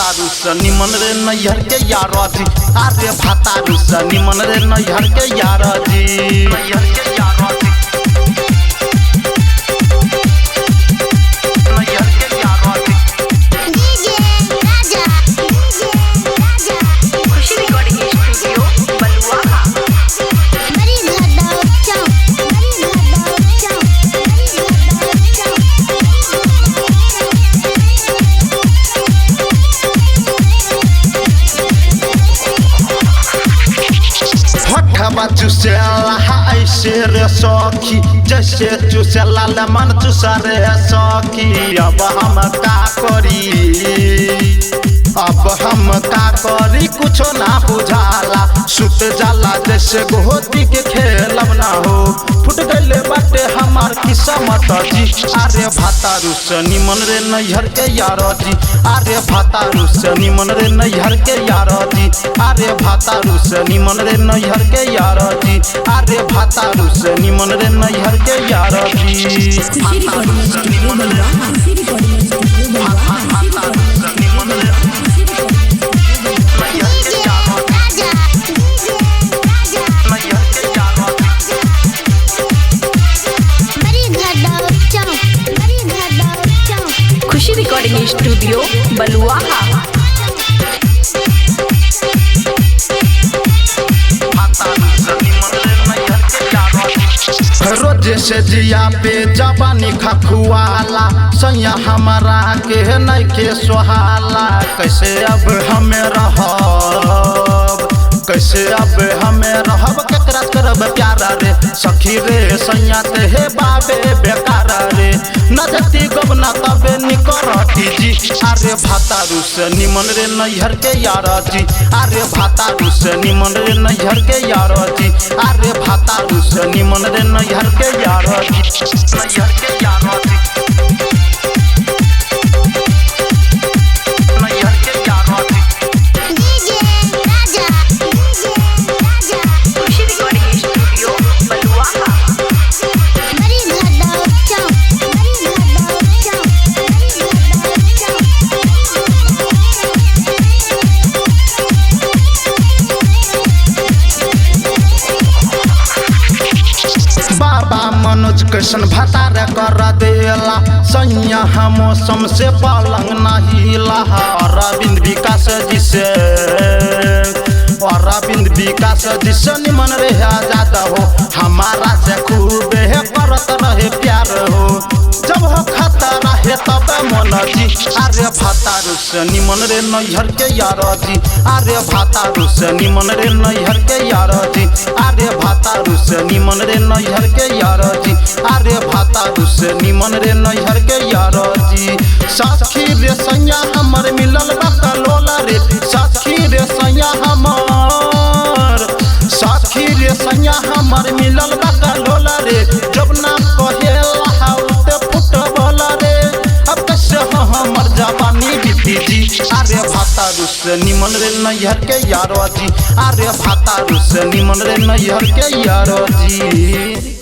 भातारू से निमन रे नैहर के यार जी। अरे भातारू से निमन रे नैहर के यार जी। नैहर के यार जी। चुसेला ऐसे रे सखी जैसे चुसेला लेमन चुसा रे सखी। अब हम का करी कुछो ना बुझाला। सुत जाला जैसे गोहती के खेलब ना हो। फुट गईले बाटे हमार किस्मत जी। अरे भातारू से निमन रे नैहर के यार जी। अरे भातारू से निमन रे नैहर के यार जी। अरे भातारू से निमन रे नैहर के यार जी। अरे भातारू से निमन रे नैहर के यार जी। खुशी रिकॉर्डिंग स्टूडियो बलुआहा। रोज से जिया पे जवानी खखुआला। सैया हमारा के नहीं के सोहाला। कैसे अब हमें रहब कैसे अब हमें रहब केकरा करब प्यार रे सखी रे। सैया ते हे बाबे बेकार रे नजती गबना तबे निकरती जी। अरे भातारू से निमन रे नैहर के यार जी। अरे भातारू से निमन रे नैहर के यार जी। अरे भातारू से निमन रे नैहर के यार जी। नैहर के यार जी। नैहर के यार जी। खुशी रिकॉर्डिंग स्टूडियो बलुआहा। मनोज कृष्ण भतार कर देला। सैया मौसम से पलंग नहीं लहा। अरविंद विकास जी से निमन रे आजाद हो। हमारा से खूब करत रहे प्यार हो। जब हो खतरा है तब मन जी। अरे भातारू से निमन रे नैहर के यार जी। अरे भातारू से निमन रे नैहर के यार जी। अरे भातारू से निमन रे नैहर के यार जी। अरे भातारू से निमन रे नैहर के यार जी। सखी रे सैया हमर मिलल बकलोला रे। सखी रे सैया हमर सखी रे सैया हमर मिलल बकलोला रे। जब ना कहेला हाउते फुटबॉल रे। अब कैसे हमर जवानी बीती जी। अरे भातारू से निमन रे नैहर के यार जी। अरे भातारू से निमन रे नैहर के यार जी।